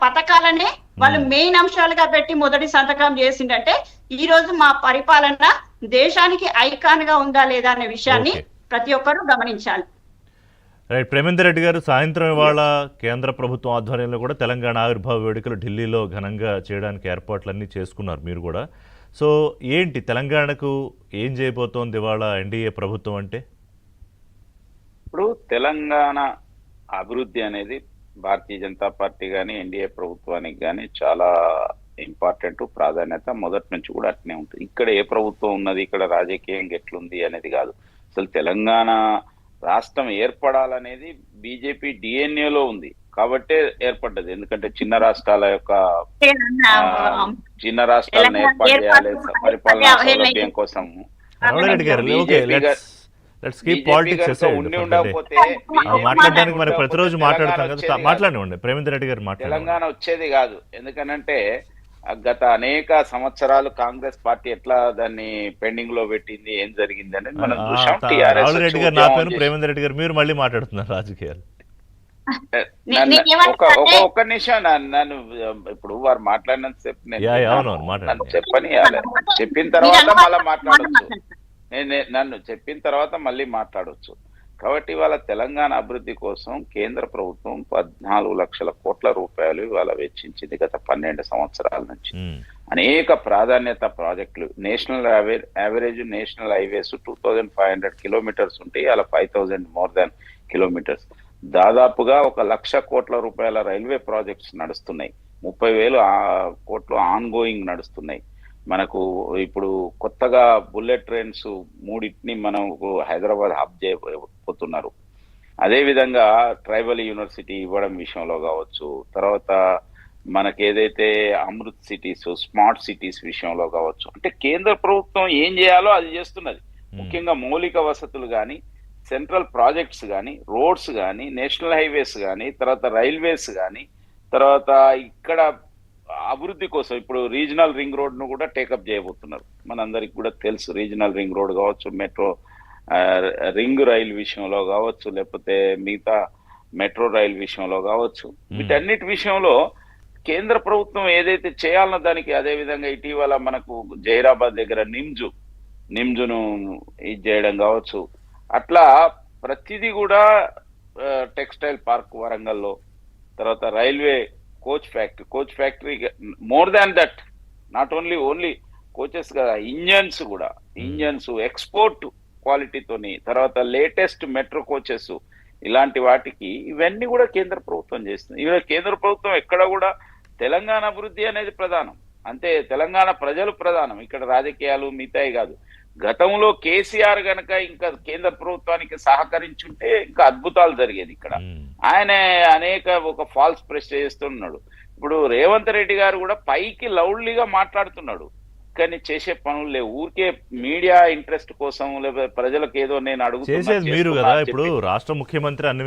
పథకాలనే వాళ్ళు మెయిన్ అంశాలుగా పెట్టి మొదటి సంతకం చేసిందంటే ఈ రోజు మా పరిపాలన దేశానికి ఐకాన్ గా ఉందా లేదా అనే విషయాన్ని ప్రతి ఒక్కరూ గమనించాలి. రైట్. ప్రేమేందర్ రెడ్డి గారు, సాయంత్రం ఇవాళ కేంద్ర ప్రభుత్వం ఆధ్వర్యంలో కూడా తెలంగాణ ఆవిర్భావ వేడుకలు ఢిల్లీలో ఘనంగా చేయడానికి ఏర్పాట్లన్నీ చేసుకున్నారు మీరు కూడా. సో ఏంటి తెలంగాణకు ఏం చేయబోతోంది ఇవాళ ఎన్డీఏ ప్రభుత్వం అంటే? ఇప్పుడు తెలంగాణ అభివృద్ధి అనేది భారతీయ జనతా పార్టీ కానీ ఎన్డీఏ ప్రభుత్వానికి కానీ చాలా ఇంపార్టెంట్, ప్రాధాన్యత మొదటి నుంచి కూడా అట్నే ఉంటుంది. ఇక్కడ ఏ ప్రభుత్వం ఉన్నది, ఇక్కడ రాజకీయం ఎట్లుంది అనేది కాదు. అసలు తెలంగాణ రాష్ట్రం ఏర్పడాలనేది బీజేపీ డిఎన్ఏలో ఉంది కాబట్టే ఏర్పడ్డది. ఎందుకంటే చిన్న రాష్ట్రాల యొక్క చిన్న రాష్ట్రాలను ఏర్పాటు చేయాలి పరిపాలనా సౌలభ్యం కోసం. ఉండి ఉండకపోతే మాట్లాడడానికి మరి ప్రతిరోజు మాట్లాడతాం కదా, మాట్లాడండి ప్రేమేందర్ రెడ్డి గారు. తెలంగాణ వచ్చేది కాదు. ఎందుకనంటే గత అనేక సంవత్సరాలు కాంగ్రెస్ పార్టీ ఎట్లా దాన్ని పెండింగ్ లో పెట్టింది, ఏం జరిగింది అనేది మనం చూసాం. రాహుల్ రెడ్డి గారు నా పేరు, ప్రేమేందర్ రెడ్డి గారు మీరు మళ్ళీ మాట్లాడుతున్నారు రాజకీయాలు. ఒక్క నిమిషం నన్ను ఇప్పుడు వారు మాట్లాడినంత సేపు నన్ను చెప్పని చెప్పిన తర్వాత మళ్ళీ మాట్లాడచ్చు. నన్ను చెప్పిన తర్వాత మళ్ళీ మాట్లాడవచ్చు. కాబట్టి ఇవాళ తెలంగాణ అభివృద్ధి కోసం కేంద్ర ప్రభుత్వం 14 లక్షల కోట్ల రూపాయలు ఇవాళ వెచ్చించింది గత 12 సంవత్సరాల నుంచి. అనేక ప్రాధాన్యత ప్రాజెక్టులు, national average national highways 2500 kilometres ఉంటాయి, అలా 5000 మోర్ దాన్ కిలోమీటర్స్. దాదాపుగా 1,00,000 కోట్ల రూపాయల రైల్వే ప్రాజెక్ట్స్ నడుస్తున్నాయి, 30,000 కోట్లు ఆన్ గోయింగ్ నడుస్తున్నాయి. మనకు ఇప్పుడు కొత్తగా బుల్లెట్ ట్రైన్స్ 3ని మనం హైదరాబాద్ హబ్ చేయబోతున్నారు. అదేవిధంగా ట్రైబల్ యూనివర్సిటీ ఇవ్వడం విషయంలో కావచ్చు, తర్వాత మనకి ఏదైతే అమృత్ సిటీస్, స్మార్ట్ సిటీస్ విషయంలో కావచ్చు, అంటే కేంద్ర ప్రభుత్వం ఏం చేయాలో అది చేస్తున్నది. ముఖ్యంగా మౌలిక వసతులు కానీ, సెంట్రల్ ప్రాజెక్ట్స్ కానీ, రోడ్స్ కానీ, నేషనల్ హైవేస్ కానీ, తర్వాత రైల్వేస్ కానీ, తర్వాత ఇక్కడ అభివృద్ధి కోసం ఇప్పుడు రీజనల్ రింగ్ రోడ్ ను కూడా టేకప్ చేయబోతున్నారు. మనందరికి కూడా తెలుసు, రీజనల్ రింగ్ రోడ్ కావచ్చు, మెట్రో రింగ్ రైల్ విషయంలో కావచ్చు, లేకపోతే మిగతా మెట్రో రైల్ విషయంలో కావచ్చు, వీటన్నిటి విషయంలో కేంద్ర ప్రభుత్వం ఏదైతే చేయాలన్న దానికి, అదే విధంగా ఇటీవల మనకు జైరాబాద్ దగ్గర నిమ్జును ఇది చేయడం కావచ్చు, అట్లా ప్రతిదీ కూడా టెక్స్టైల్ పార్క్ వరంగల్లో, తర్వాత railway coach factory more than that, not only coaches కదా, ఇంజన్స్ ఎక్స్పోర్ట్ క్వాలిటీతోని, తర్వాత లేటెస్ట్ మెట్రో కోచెస్, ఇలాంటి వాటికి ఇవన్నీ కూడా కేంద్ర ప్రభుత్వం చేస్తుంది. ఇవాళ కేంద్ర ప్రభుత్వం ఎక్కడ కూడా తెలంగాణ అభివృద్ధి అనేది ప్రధానం, అంతే తెలంగాణ ప్రజలు ప్రధానం, ఇక్కడ రాజకీయాలు మిగతాయి కాదు. గతంలో కేసీఆర్ గనక ఇంకా కేంద్ర ప్రభుత్వానికి సహకరించుంటే ఇంకా అద్భుతాలు జరిగేది. ఇక్కడ ఆయన ఒక ఫాల్స్ ప్రెస్ చేస్తున్నాడు. ఇప్పుడు రేవంత్ రెడ్డి గారు కూడా పైకి లౌడ్లీగా మాట్లాడుతున్నాడు, కానీ చేసే పనులు లేవు. ఊరికే మీడియా ఇంట్రెస్ట్ కోసం, లేకపోతే ప్రజలకు ఏదో నేను అడుగుతున్నాను మీరు కదా. ఇప్పుడు రాష్ట్ర ముఖ్యమంత్రి అన్ని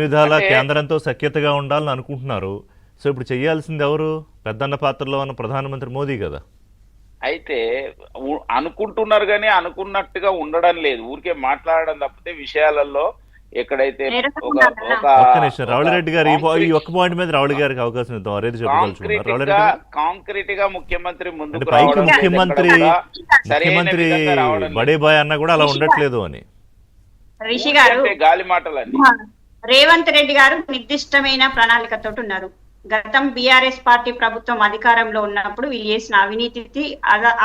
విధాల కేంద్రంతో సఖ్యతగా ఉండాలని అనుకుంటున్నారు. సో ఇప్పుడు చేయాల్సింది ఎవరు? పెద్దన్న పాత్రలో ఉన్న ప్రధానమంత్రి మోదీ కదా. అయితే అనుకుంటున్నారు కానీ అనుకున్నట్టుగా ఉండడం లేదు, ఊరికే మాట్లాడడం తప్పితే విషయాలలో ఎక్కడైతే రావుల్ రెడ్డి గారు ఈ ఒక్క పాయింట్ మీద రావుల్ గారికి అవకాశం ఇద్దాం. కాంక్రీట్ గా ముఖ్యమంత్రి ముందుకు ముఖ్యమంత్రి బడే బాయ్ అన్న కూడా అలా ఉండట్లేదు అని రిషి గారు గాలి మాటలండి. రేవంత్ రెడ్డి గారు నిర్దిష్టమైన ప్రణాళికతో ఉన్నారు. గతం బీఆర్ఎస్ పార్టీ ప్రభుత్వం అధికారంలో ఉన్నప్పుడు వీళ్ళు చేసిన అవినీతి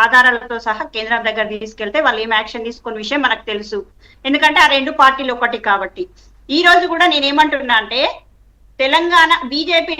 ఆధారాలతో సహా కేంద్రం దగ్గర తీసుకెళ్తే వాళ్ళు ఏం యాక్షన్ తీసుకున్న విషయం మనకు తెలుసు. ఎందుకంటే ఆ రెండు పార్టీలు ఒకటి కాబట్టి. ఈ రోజు కూడా నేనేమంటున్నా అంటే తెలంగాణ బీజేపీ